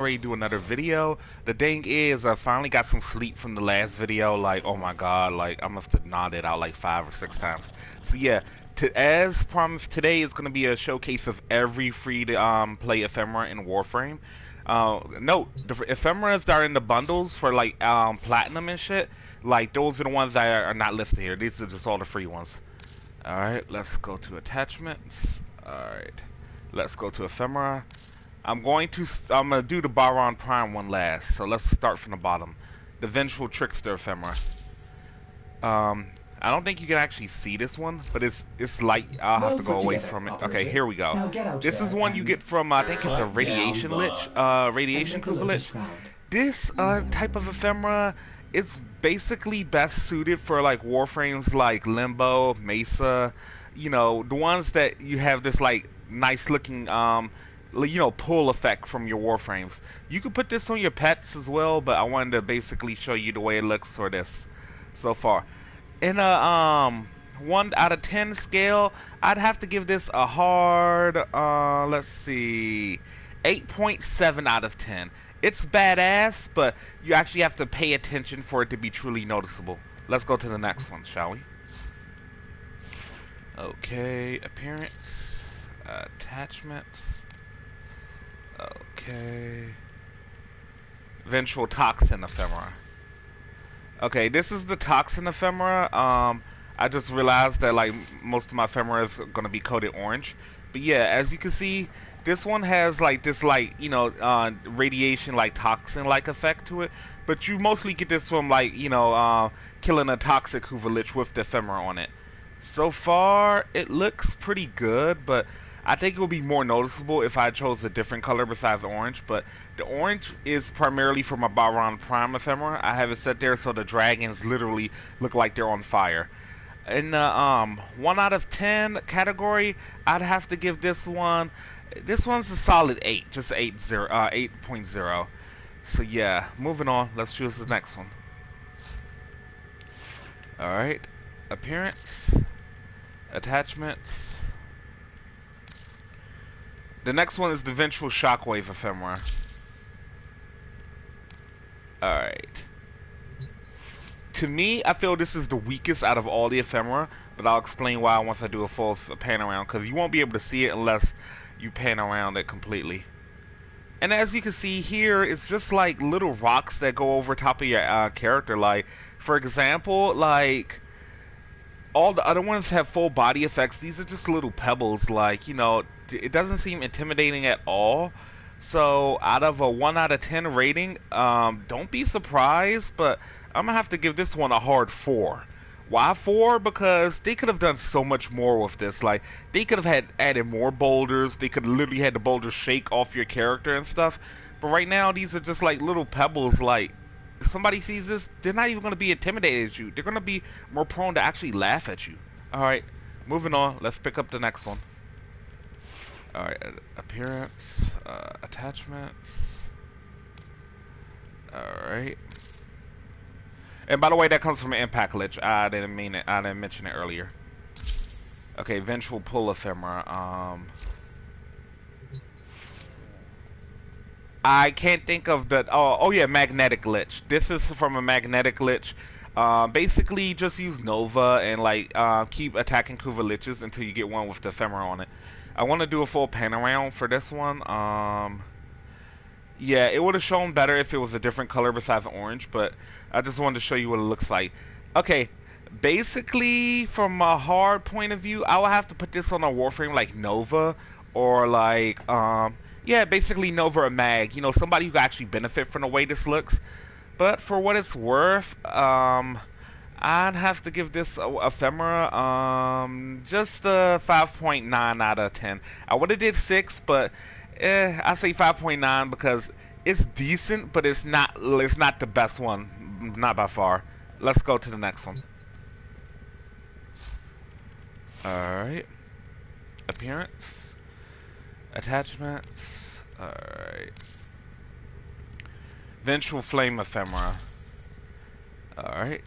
ready to do another video. The thing is, I finally got some sleep from the last video. Like, oh my god, like I must have nodded out like 5 or 6 times. So yeah, as promised, today is gonna be a showcase of every free to play ephemera in Warframe. Note the ephemeras that are in the bundles for like platinum and shit. Like those are the ones that are not listed here. These are just all the free ones. All right, let's go to attachments. All right, let's go to ephemera. I'm gonna do the Baron Prime one last. So let's start from the bottom. The Vengeful Trickster Ephemera. I don't think you can actually see this one, but it's light. I'll have Well to go put away together, from it. Okay, operative. here we go. Now get out This is there one you and get from I think it's a cut down Radiation Lich, the Radiation and make a Kuba Lich. lotus round. This type of ephemera, it's basically best suited for like warframes like Limbo, Mesa, you know, the ones that you have this like nice looking pull effect from your warframes. You could put this on your pets as well, but I wanted to basically show you the way it looks for this so far. In a 1 out of 10 scale, I'd have to give this a hard let's see, 8.7 out of 10. It's badass, but you actually have to pay attention for it to be truly noticeable. Let's go to the next one, shall we? Okay, appearance, attachments. Okay, vengeful toxin ephemera. Okay, this is the toxin ephemera. I just realized that like most of my ephemera is gonna be coated orange, but yeah, as you can see, this one has like this like radiation like toxin like effect to it. But you mostly get this from like killing a toxic Hoover Lich with the ephemera on it. So far, it looks pretty good, but I think it would be more noticeable if I chose a different color besides orange. But the orange is primarily for my Baron Prime ephemera. I have it set there so the dragons literally look like they're on fire. In the 1 out of 10 category, I'd have to give this one. This one's a solid 8, just 8.0. So yeah, moving on. Let's choose the next one. All right, appearance, attachments. The next one is the Vengeful Shockwave ephemera. Alright. To me, I feel this is the weakest out of all the ephemera, but I'll explain why once I do a full pan around, because you won't be able to see it unless you pan around it completely. And as you can see here, it's just like little rocks that go over top of your character. Like, for example, like all the other ones have full body effects. These are just little pebbles. Like, you know, it doesn't seem intimidating at all. So out of a 1 out of 10 rating, don't be surprised, but I'm gonna have to give this one a hard 4. Why 4? Because they could have done so much more with this. Like, they could have had added more boulders. They could have literally had the boulders shake off your character and stuff. But right now, these are just like little pebbles. Like, if somebody sees this, they're not even going to be intimidated at you. They're going to be more prone to actually laugh at you. Alright, moving on. Let's pick up the next one. Alright, appearance, attachments. Alright. And by the way, that comes from an Impact Lich. I didn't mean it. I didn't mention it earlier. Okay, Vengeful Pull Ephemera. I can't think of the. Oh yeah, Magnetic Lich. This is from a Magnetic Lich. Basically, just use Nova and like keep attacking Kuva Liches until you get one with the ephemera on it. I want to do a full pan around for this one. Yeah, it would have shown better if it was a different color besides orange, but I just wanted to show you what it looks like. Okay, basically, from a hard point of view, I would have to put this on a Warframe like Nova, or like, yeah, basically Nova or Mag. You know, somebody who actually benefit from the way this looks. But for what it's worth, I'd have to give this ephemera just a 5.9 out of 10. I would have did 6, but I say 5.9 because it's decent, but it's not the best one, not by far. Let's go to the next one. Alright. Appearance. Attachments. Alright. Vengeful Flame Ephemera. Alright.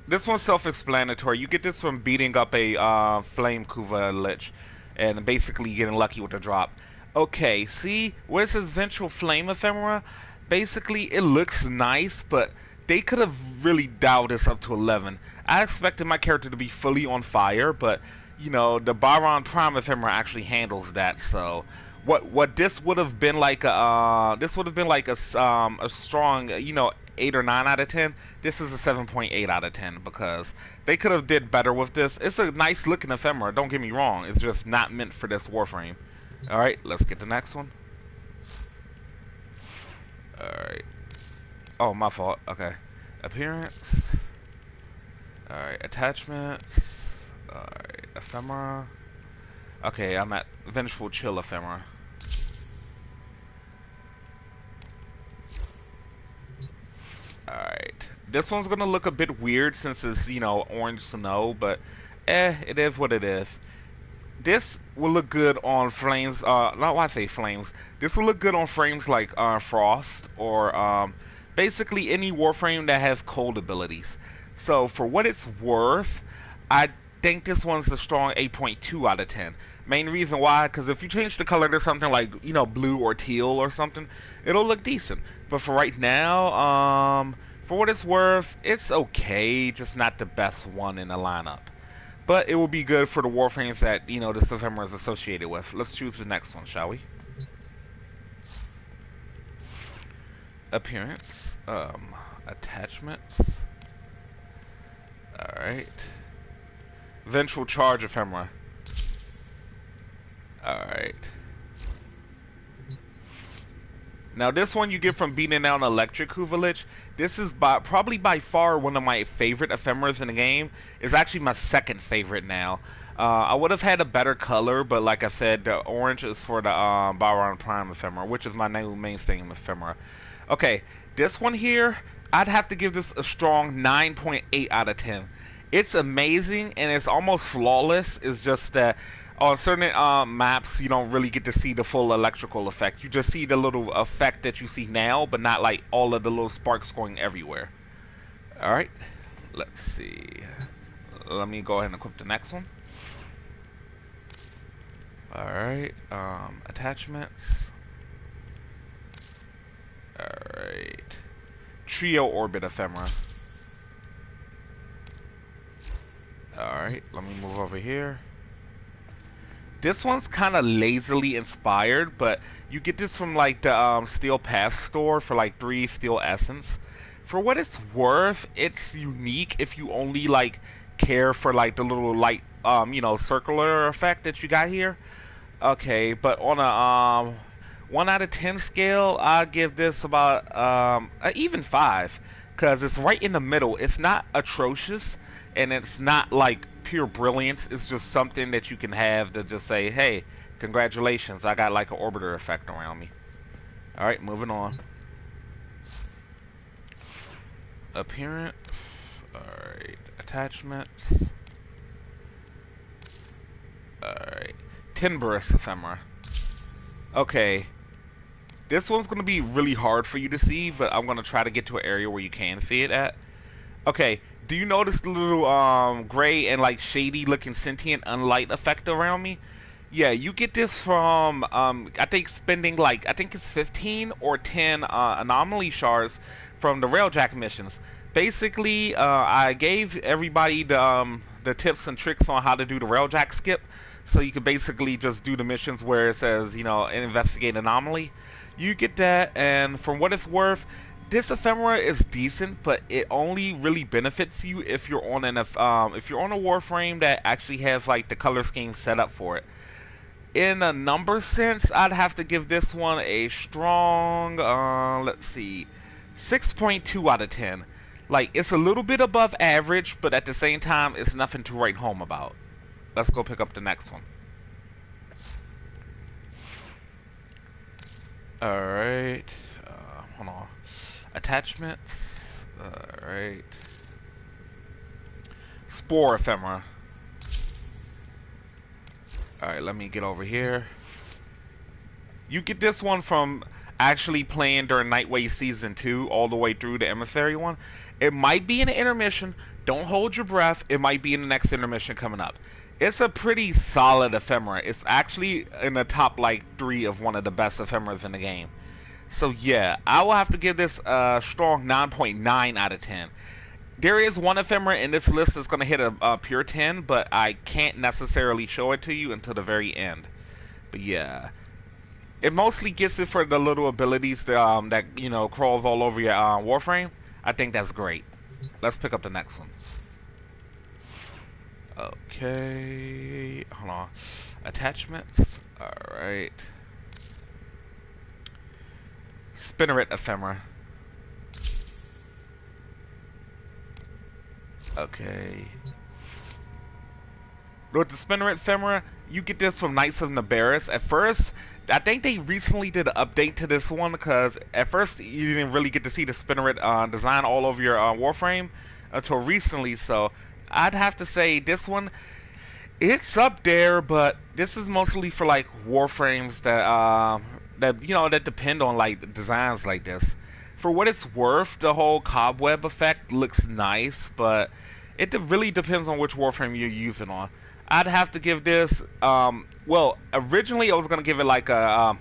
This one's self-explanatory. You get this from beating up a Flame Kuva Lich and basically getting lucky with the drop. Okay, see, where it says Ventral Flame Ephemera, basically it looks nice, but they could have really dialed this up to 11. I expected my character to be fully on fire, but, you know, the Baron Prime Ephemera actually handles that, so... What this would have been like this would have been like a strong, you know, 8 or 9 out of 10. This is a 7.8 out of 10 because they could have did better with this. It's a nice looking ephemera, don't get me wrong. It's just not meant for this Warframe. Alright, let's get the next one. Alright. Oh, my fault. Okay. Appearance. Alright, attachments. Alright, ephemera. Okay, I'm at Vengeful Chill ephemera. Alright. This one's gonna look a bit weird since it's, you know, orange snow, but it is what it is. This will look good on flames, not why I say flames. This will look good on frames like Frost or basically any Warframe that has cold abilities. So for what it's worth, I think this one's a strong 8.2 out of 10. Main reason why, because if you change the color to something like, you know, blue or teal or something, it'll look decent. But for right now, for what it's worth, it's okay, just not the best one in the lineup. But it will be good for the Warframes that, you know, this ephemera is associated with. Let's choose the next one, shall we? Appearance. Attachments. Alright. Ventral Charge Ephemera. Alright. Now this one you get from beating down Electric Hoover Lich. This is probably by far one of my favorite ephemeras in the game. It's actually my second favorite now. I would have had a better color, but like I said, the orange is for the Baron Prime ephemera, which is my new mainstay in ephemera. Okay, this one here, I'd have to give this a strong 9.8 out of 10. It's amazing and it's almost flawless. It's just that on certain maps you don't really get to see the full electrical effect. You just see the little effect that you see now, but not like all of the little sparks going everywhere. Alright, let's see. Let me go ahead and equip the next one. Alright, attachments. Alright. Trio Orbit Ephemera. Alright, let me move over here. This one's kind of lazily inspired, but you get this from like the Steel Path store for like 3 Steel Essence. For what it's worth, it's unique if you only like care for like the little light, you know, circular effect that you got here. Okay, but on a 1 out of 10 scale, I'll give this about an even 5, because it's right in the middle. It's not atrocious, and it's not like pure brilliance. It's just something that you can have to just say, hey, congratulations, I got like an orbiter effect around me. Alright, moving on. Appearance. Alright, attachments. Alright, Timberous Ephemera. Okay, this one's going to be really hard for you to see, but I'm going to try to get to an area where you can see it at. Okay, do you notice the little gray and like shady looking sentient unlight effect around me? Yeah, you get this from I think spending like, I think it's 15 or 10 anomaly shards from the railjack missions. Basically, I gave everybody the tips and tricks on how to do the railjack skip, so you can basically just do the missions where it says, you know, investigate anomaly. You get that, and from what it's worth, this ephemera is decent, but it only really benefits you if you're on an if you're on a Warframe that actually has like the color scheme set up for it. In a number sense, I'd have to give this one a strong, let's see, 6.2 out of 10. Like, it's a little bit above average, but at the same time, it's nothing to write home about. Let's go pick up the next one. Alright, hold on. Attachments. Alright. Spore Ephemera. Alright, let me get over here. You get this one from actually playing during Nightwave Season 2 all the way through the Emissary one. It might be in an intermission. Don't hold your breath. It might be in the next intermission coming up. It's a pretty solid ephemera. It's actually in the top like 3 of one of the best ephemeras in the game. So yeah, I will have to give this a strong 9.9 out of 10. There is one ephemera in this list that's going to hit a pure 10, but I can't necessarily show it to you until the very end. But yeah, it mostly gets it for the little abilities that you know crawls all over your Warframe. I think that's great. Let's pick up the next one. Okay, hold on. Attachments. All right. Spinneret ephemera. Okay. With the Spinneret ephemera, you get this from Knights of Nabarus. At first, I think they recently did an update to this one because at first you didn't really get to see the Spinneret design all over your Warframe until recently. So I'd have to say this one, it's up there, but this is mostly for like Warframes that you know that depend on like designs like this. For what it's worth, the whole cobweb effect looks nice, but it really depends on which Warframe you're using on. I'd have to give this. Well, originally I was gonna give it like a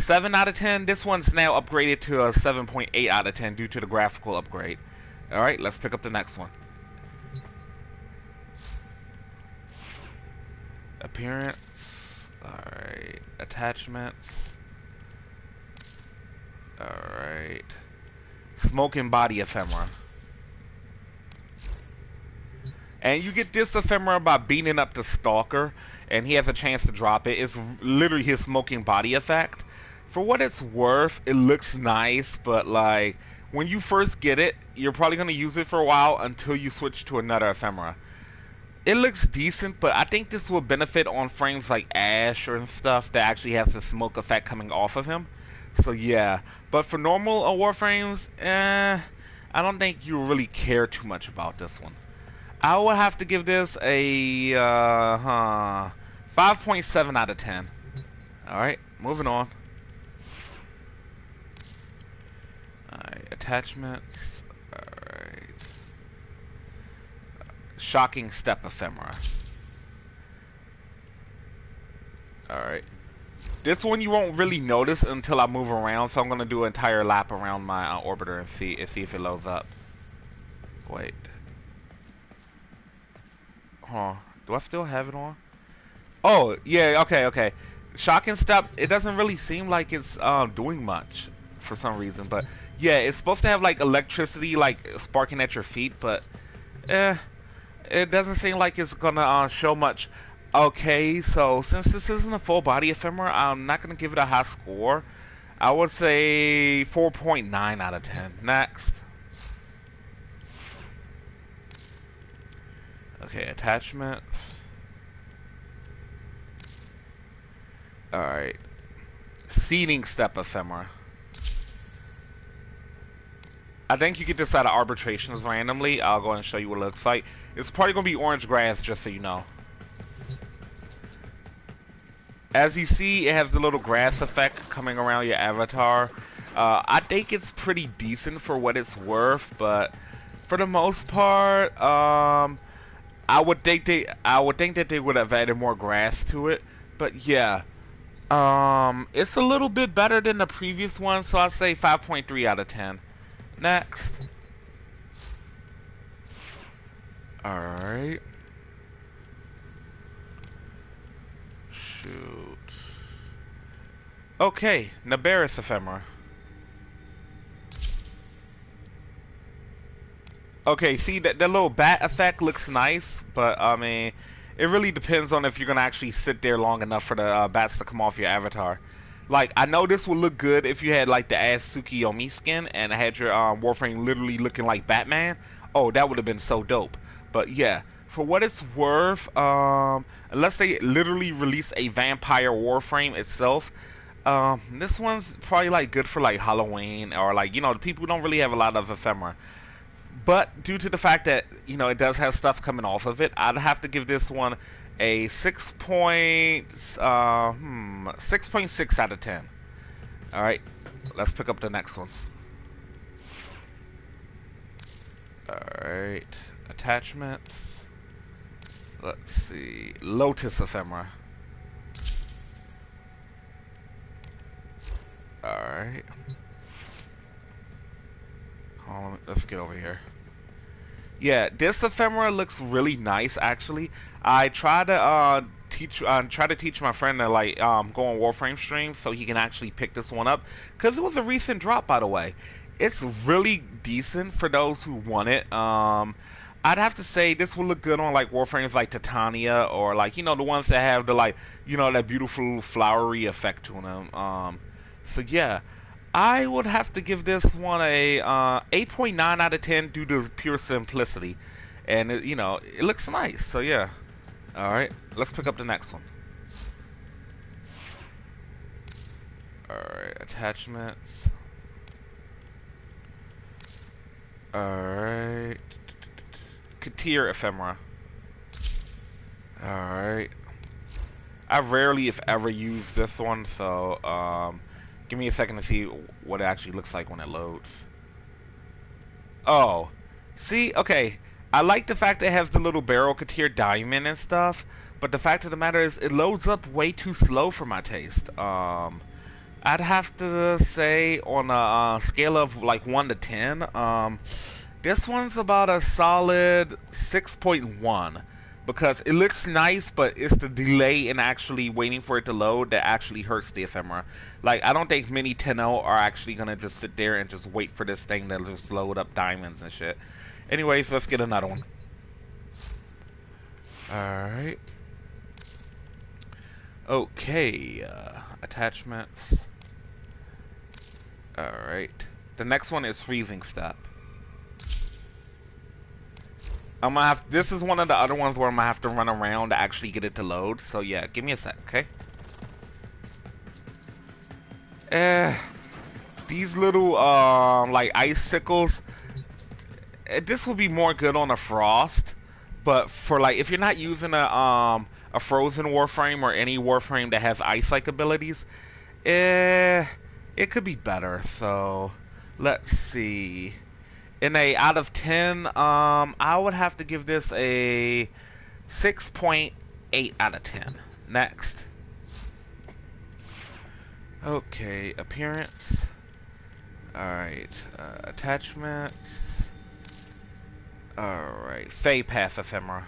7 out of 10. This one's now upgraded to a 7.8 out of 10 due to the graphical upgrade. All right, let's pick up the next one. Appearance. Alright. Attachments. Alright. Smoking body ephemera. And you get this ephemera by beating up the Stalker, and he has a chance to drop it. It's literally his smoking body effect. For what it's worth, it looks nice, but like when you first get it, you're probably gonna use it for a while until you switch to another ephemera. It looks decent, but I think this will benefit on frames like Ash or stuff that actually has the smoke effect coming off of him. So yeah, but for normal Warframes, I don't think you really care too much about this one. I will have to give this a 5.7 out of 10. Alright, moving on. Alright, attachments. Alright. Shocking step ephemera. Alright. This one you won't really notice until I move around, so I'm going to do an entire lap around my orbiter and see if it loads up. Wait. Huh. Do I still have it on? Oh, yeah, okay. Shocking step, it doesn't really seem like it's doing much for some reason, but yeah, it's supposed to have like electricity like sparking at your feet, but it doesn't seem like it's gonna show much. Okay, so since this isn't a full body ephemera, I'm not gonna give it a high score. I would say 4.9 out of 10. Next. Okay, attachment. Alright. Seeding step ephemera. I think you get this out of arbitrations randomly. I'll go and show you what it looks like. It's probably going to be orange grass, just so you know. As you see, it has the little grass effect coming around your avatar. I think it's pretty decent for what it's worth, but for the most part, I would think that they would have added more grass to it. But yeah, it's a little bit better than the previous one, so I'll say 5.3 out of 10. Next. Alright. Shoot. Okay, Nabarus ephemera. Okay, see that little bat effect looks nice, but I mean, it really depends on if you're gonna actually sit there long enough for the bats to come off your avatar. Like, I know this would look good if you had like the Tsukiyomi skin and had your Warframe literally looking like Batman. Oh, that would have been so dope. But yeah, for what it's worth, unless they literally release a vampire Warframe itself, this one's probably like good for like Halloween or like, you know, the people who don't really have a lot of ephemera. But due to the fact that, you know, it does have stuff coming off of it, I'd have to give this one a 6.6 out of 10. Alright, let's pick up the next one. Alright, attachments. Let's see. Lotus Ephemera. Alright. Let's get over here. Yeah, this ephemera looks really nice actually. I try to teach my friend to like go on Warframe stream so he can actually pick this one up because it was a recent drop, by the way. It's really decent for those who want it. I'd have to say this would look good on like Warframes like Titania or like the ones that have the like that beautiful flowery effect to them. So yeah. I would have to give this one a 8.9 out of 10 due to pure simplicity. And, it looks nice. So, yeah. Alright, let's pick up the next one. Alright, attachments. Alright. Katir Ephemera. Alright. I rarely, if ever, use this one, so, give me a second to see what it actually looks like when it loads. Oh. See? Okay. I like the fact that it has the little barrel Katir diamond and stuff, but the fact of the matter is it loads up way too slow for my taste. I'd have to say on a scale of like 1 to 10, this one's about a solid 6.1. Because it looks nice, but it's the delay in actually waiting for it to load that actually hurts the ephemera. Like, I don't think many 10.0 are actually gonna just sit there and just wait for this thing to just load up diamonds and shit. Anyways, let's get another one. Alright. Okay, attachments. Alright. The next one is freezing step. I'm gonna have. This is one of the other ones where I'm gonna have to run around to actually get it to load. So yeah, give me a sec, okay? These little like icicles. This will be more good on a frost, but for like if you're not using a frozen Warframe or any Warframe that has ice-like abilities, it could be better. So let's see. In a out of 10, I would have to give this a 6.8 out of 10. Next. Okay, appearance. Alright, attachments. Alright, Fey Path Ephemera.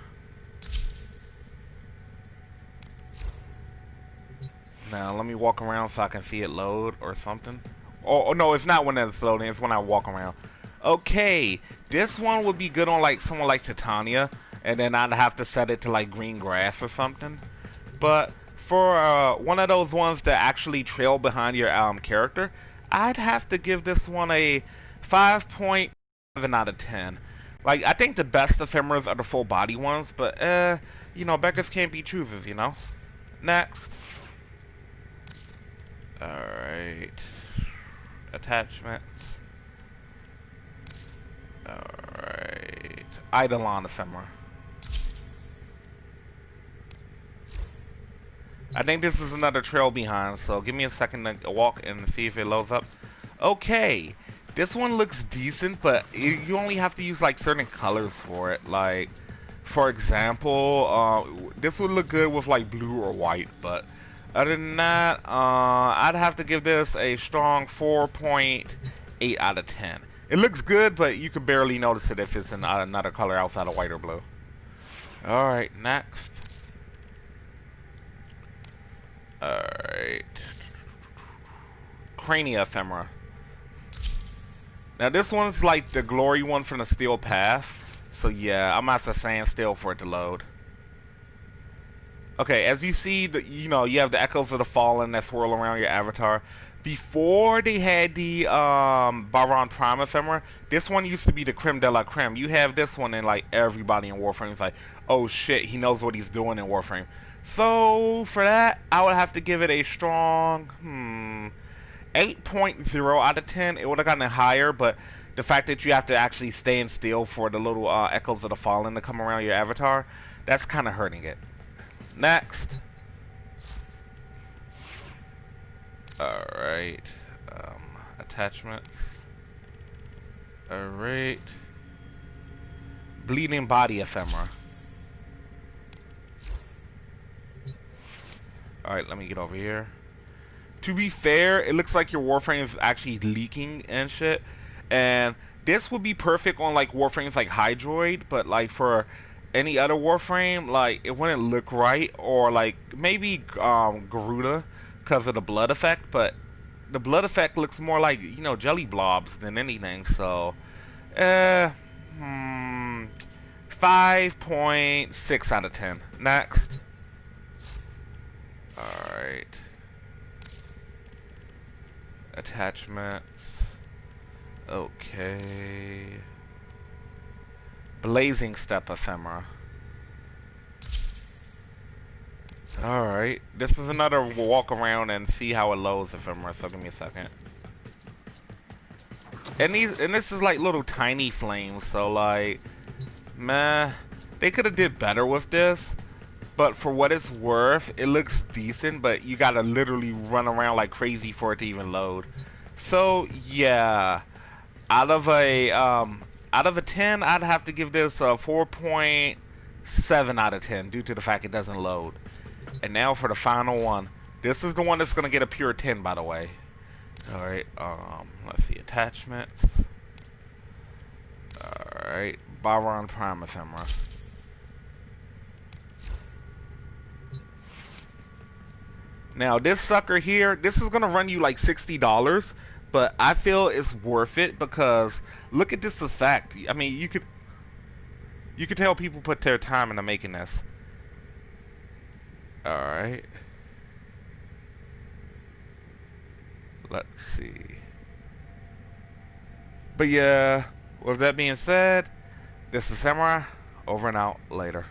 Now, let me walk around so I can see it load or something. Oh, no, it's not when it's loading, it's when I walk around. Okay, this one would be good on like someone like Titania, and then I'd have to set it to like green grass or something. But for one of those ones that actually trail behind your character, I'd have to give this one a 5.7 out of 10. Like, I think the best ephemeras are the full body ones, but beggars can't be choosers, Next. Alright. Attachments. Alright. Eidolon Ephemera. I think this is another trail behind, so give me a second to walk and see if it loads up. Okay. This one looks decent, but you only have to use like certain colors for it. Like, for example, this would look good with like blue or white, but other than that, I'd have to give this a strong 4.8 out of 10. It looks good, but you can barely notice it if it's in another color outside of white or blue. Alright, next. Alright. Crania Ephemera. Now this one's like the glory one from the Steel Path. So yeah, I'm gonna have to stand still for it to load. Okay, as you see, you have the Echoes of the Fallen that swirl around your avatar. Before they had the Baron Prime Ephemera, this one used to be the creme de la creme. You have this one and like everybody in Warframe is like, oh shit, he knows what he's doing in Warframe. So for that, I would have to give it a strong 8.0 out of 10. It would have gotten higher, but the fact that you have to actually stand still for the little Echoes of the Fallen to come around your avatar, that's kind of hurting it. Next. Alright. Attachments. Alright. Bleeding Body Ephemera. Alright, let me get over here. To be fair, it looks like your Warframe is actually leaking and shit. And this would be perfect on like Warframes like Hydroid, but like for any other Warframe, like it wouldn't look right. Or like maybe Garuda because of the blood effect, but the blood effect looks more like, you know, jelly blobs than anything. So, uh, hmm, 5.6 out of 10. Next. Alright. Attachments. Okay. Blazing Step Ephemera. Alright. This is another walk around and see how it loads ephemera, so give me a second. And this is like little tiny flames, so like meh. They could have did better with this. But for what it's worth, it looks decent, but you gotta literally run around like crazy for it to even load. So yeah. Out of a 10, I'd have to give this a 4.7 out of 10 due to the fact it doesn't load. And now for the final one. This is the one that's gonna get a pure 10, by the way. Alright, let's see, attachments. Alright, Byron Prime Ephemera. Now this sucker here, this is gonna run you like $60, but I feel it's worth it because look at this effect. I mean, you could tell people put their time into making this. All right. Let's see. But yeah, with that being said, this is Samurai. Over and out. Later.